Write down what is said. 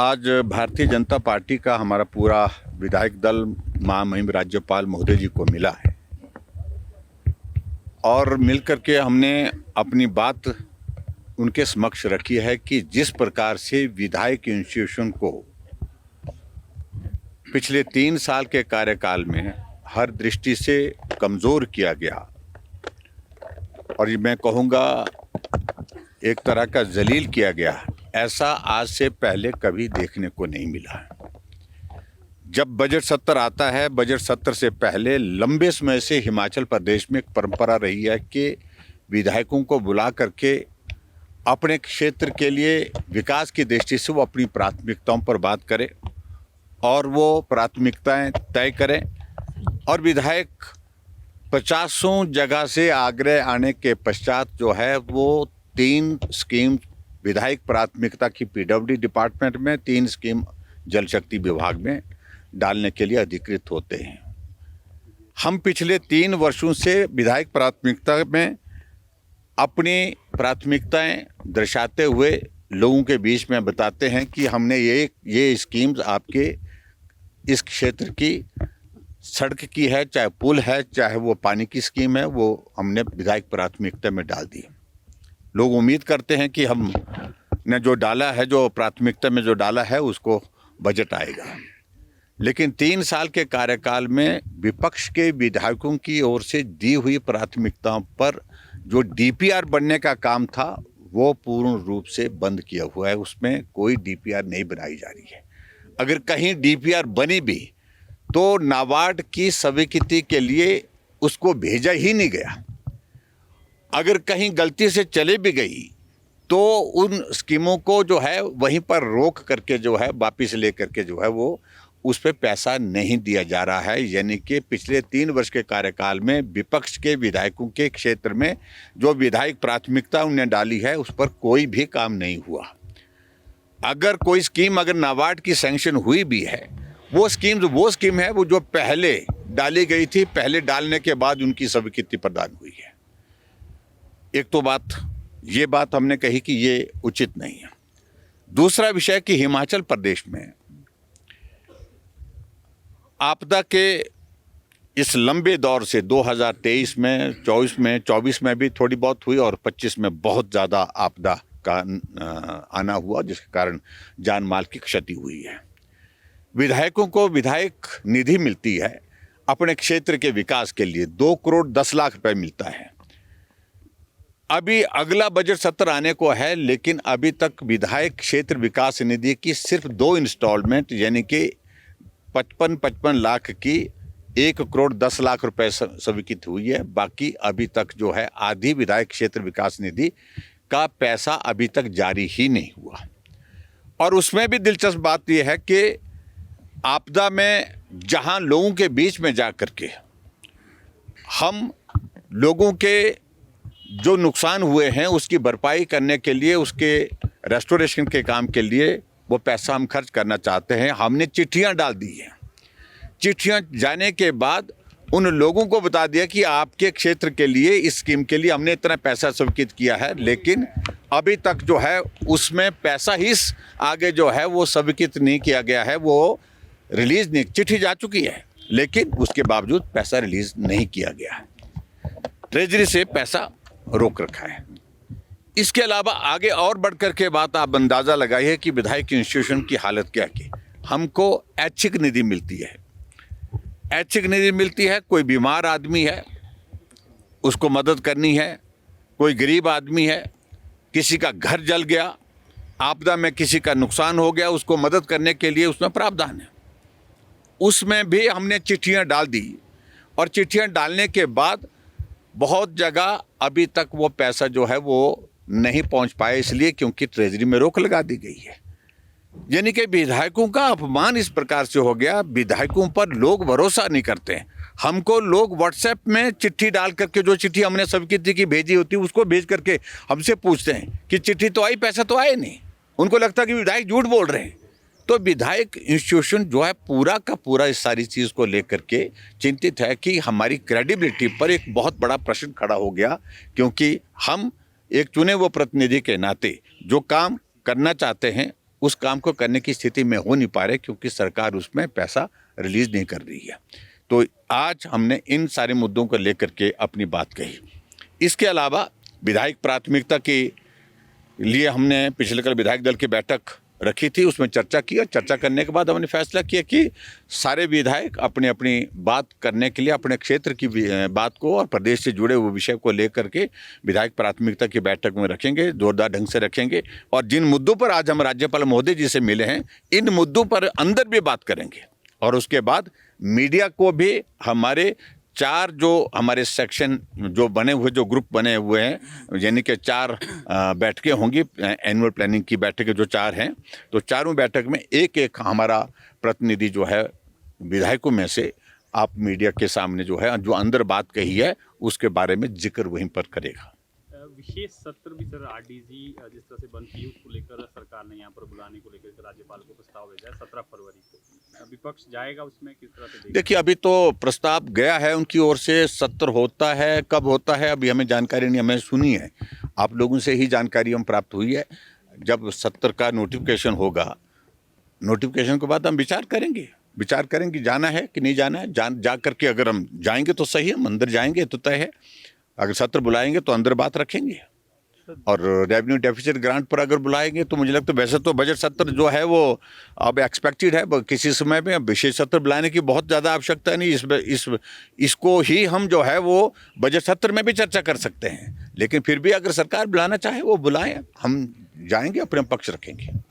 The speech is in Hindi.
आज भारतीय जनता पार्टी का हमारा पूरा विधायक दल महामहिम राज्यपाल महोदय जी को मिला है और मिलकर के हमने अपनी बात उनके समक्ष रखी है कि जिस प्रकार से विधायक इंस्टीट्यूशन को पिछले 3 साल के कार्यकाल में हर दृष्टि से कमज़ोर किया गया और मैं कहूँगा एक तरह का जलील किया गया, ऐसा आज से पहले कभी देखने को नहीं मिला है। जब बजट सत्र आता है, बजट सत्र से पहले लंबे समय से हिमाचल प्रदेश में एक परंपरा रही है कि विधायकों को बुला करके अपने क्षेत्र के लिए विकास की दृष्टि से वो अपनी प्राथमिकताओं पर बात करें और वो प्राथमिकताएं तय करें। और विधायक 50 जगह से आगरे आने के पश्चात जो है वो 3 स्कीम विधायक प्राथमिकता की पीडब्ल्यूडी डिपार्टमेंट में, 3 स्कीम जल शक्ति विभाग में डालने के लिए अधिकृत होते हैं। हम पिछले 3 वर्षों से विधायक प्राथमिकता में अपनी प्राथमिकताएं दर्शाते हुए लोगों के बीच में बताते हैं कि हमने ये स्कीम्स आपके इस क्षेत्र की सड़क की है, चाहे पुल है, चाहे वो पानी की स्कीम है, वो हमने विधायक प्राथमिकता में डाल दी। लोग उम्मीद करते हैं कि हमने जो डाला है, जो प्राथमिकता में जो डाला है, उसको बजट आएगा। लेकिन 3 साल के कार्यकाल में विपक्ष के विधायकों की ओर से दी हुई प्राथमिकताओं पर जो डीपीआर बनने का काम था वो पूर्ण रूप से बंद किया हुआ है। उसमें कोई डीपीआर नहीं बनाई जा रही है। अगर कहीं डीपीआर बनी भी तो नाबार्ड की स्वीकृति के लिए उसको भेजा ही नहीं गया। अगर कहीं गलती से चले भी गई तो उन स्कीमों को जो है वहीं पर रोक करके जो है वापिस ले करके जो है वो उस पर पैसा नहीं दिया जा रहा है। यानी कि पिछले 3 वर्ष के कार्यकाल में विपक्ष के विधायकों के क्षेत्र में जो विधायक प्राथमिकता उन्हें डाली है उस पर कोई भी काम नहीं हुआ। अगर कोई स्कीम अगर नाबार्ड की सैंक्शन हुई भी है, वो स्कीम है वो जो पहले डाली गई थी, पहले डालने के बाद उनकी स्वीकृति प्रदान हुई है। एक तो ये बात हमने कही कि ये उचित नहीं है। दूसरा विषय कि हिमाचल प्रदेश में आपदा के इस लंबे दौर से 2023 में, 24 में भी थोड़ी बहुत हुई और 25 में बहुत ज़्यादा आपदा का आना हुआ, जिसके कारण जान माल की क्षति हुई है। विधायकों को विधायक निधि मिलती है अपने क्षेत्र के विकास के लिए, 2 करोड़ 10 लाख रुपए मिलता है। अभी अगला बजट सत्र आने को है, लेकिन अभी तक विधायक क्षेत्र विकास निधि की सिर्फ 2 इंस्टॉलमेंट यानी कि 55 लाख की 1 करोड़ 10 लाख रुपए स्वीकृत हुई है। बाकी अभी तक जो है आधी विधायक क्षेत्र विकास निधि का पैसा अभी तक जारी ही नहीं हुआ। और उसमें भी दिलचस्प बात यह है कि आपदा में जहां लोगों के बीच में जा कर के हम लोगों के जो नुकसान हुए हैं उसकी भरपाई करने के लिए, उसके रेस्टोरेशन के काम के लिए वो पैसा हम खर्च करना चाहते हैं। हमने चिट्ठियां डाल दी हैं। चिट्ठियां जाने के बाद उन लोगों को बता दिया कि आपके क्षेत्र के लिए, इस स्कीम के लिए हमने इतना पैसा स्वीकृत किया है, लेकिन अभी तक जो है उसमें पैसा ही आगे जो है वो स्वीकृत नहीं किया गया है। वो रिलीज़ नहीं, चिट्ठी जा चुकी है लेकिन उसके बावजूद पैसा रिलीज़ नहीं किया गया है। ट्रेजरी से पैसा रोक रखा है। इसके अलावा आगे और बढ़कर के बात आप अंदाज़ा लगाइए कि विधायक इंस्टीट्यूशन की हालत क्या की। हमको ऐच्छिक निधि मिलती है। ऐच्छिक निधि मिलती है, कोई बीमार आदमी है उसको मदद करनी है, कोई गरीब आदमी है, किसी का घर जल गया, आपदा में किसी का नुकसान हो गया, उसको मदद करने के लिए उसमें प्रावधान है। उसमें भी हमने चिट्ठियां डाल दी और चिट्ठियां डालने के बाद बहुत जगह अभी तक वो पैसा जो है वो नहीं पहुंच पाए, इसलिए क्योंकि ट्रेजरी में रोक लगा दी गई है। यानी कि विधायकों का अपमान इस प्रकार से हो गया, विधायकों पर लोग भरोसा नहीं करते हैं। हमको लोग व्हाट्सएप में चिट्ठी डाल करके, जो चिट्ठी हमने स्वीकृति की भेजी होती है उसको भेज करके हमसे पूछते हैं कि चिट्ठी तो आई, पैसा तो आए नहीं। उनको लगता है कि विधायक झूठ बोल रहे हैं। तो विधायक इंस्टीट्यूशन जो है पूरा का पूरा इस सारी चीज़ को लेकर के चिंतित है कि हमारी क्रेडिबिलिटी पर एक बहुत बड़ा प्रश्न खड़ा हो गया, क्योंकि हम एक चुने हुए प्रतिनिधि के नाते जो काम करना चाहते हैं उस काम को करने की स्थिति में हो नहीं पा रहे क्योंकि सरकार उसमें पैसा रिलीज नहीं कर रही है। तो आज हमने इन सारे मुद्दों को लेकर के अपनी बात कही। इसके अलावा विधायक प्राथमिकता के लिए हमने पिछले कल विधायक दल की बैठक रखी थी, उसमें चर्चा की और चर्चा करने के बाद हमने फैसला किया कि सारे विधायक अपनी अपनी बात करने के लिए अपने क्षेत्र की बात को और प्रदेश से जुड़े हुए विषय को लेकर के विधायक प्राथमिकता की बैठक में रखेंगे, जोरदार ढंग से रखेंगे और जिन मुद्दों पर आज हम राज्यपाल महोदय जी से मिले हैं इन मुद्दों पर अंदर भी बात करेंगे और उसके बाद मीडिया को भी हमारे 4 जो हमारे सेक्शन जो बने हुए जो ग्रुप बने हुए हैं यानी कि 4 बैठकें होंगी एनुअल प्लानिंग की बैठकें जो 4 हैं, तो चारों बैठक में एक हमारा प्रतिनिधि जो है विधायकों में से आप मीडिया के सामने जो है जो अंदर बात कही है उसके बारे में जिक्र वहीं पर करेगा। विशेष सत्र भी सर आरडीजी जिस तरह से बंद की उसको लेकर सरकार ने यहाँ पर बुलाने को लेकर राज्यपाल को प्रस्ताव भेजा है 17 फरवरी को, विपक्ष जाएगा उसमें किस तरह से? देखिए अभी तो प्रस्ताव गया है उनकी ओर से, सत्र होता है कब होता है अभी हमें जानकारी नहीं, हमें सुनी है, आप लोगों से ही जानकारी हम प्राप्त हुई है। जब सत्र का नोटिफिकेशन होगा, नोटिफिकेशन के बाद हम विचार करेंगे जाना है कि नहीं जाना है। जा करके अगर हम जाएंगे तो सही, हम अंदर जाएंगे तो तय है, अगर सत्र बुलाएंगे तो अंदर बात रखेंगे और रेवेन्यू डेफिसिट ग्रांट पर अगर बुलाएंगे तो मुझे लगता है वैसे तो बजट सत्र जो है वो अब एक्सपेक्टेड है किसी समय में, विशेष सत्र बुलाने की बहुत ज़्यादा आवश्यकता नहीं, इसको ही हम जो है वो बजट सत्र में भी चर्चा कर सकते हैं, लेकिन फिर भी अगर सरकार बुलाना चाहे वो बुलाएं, हम जाएंगे, अपने पक्ष रखेंगे।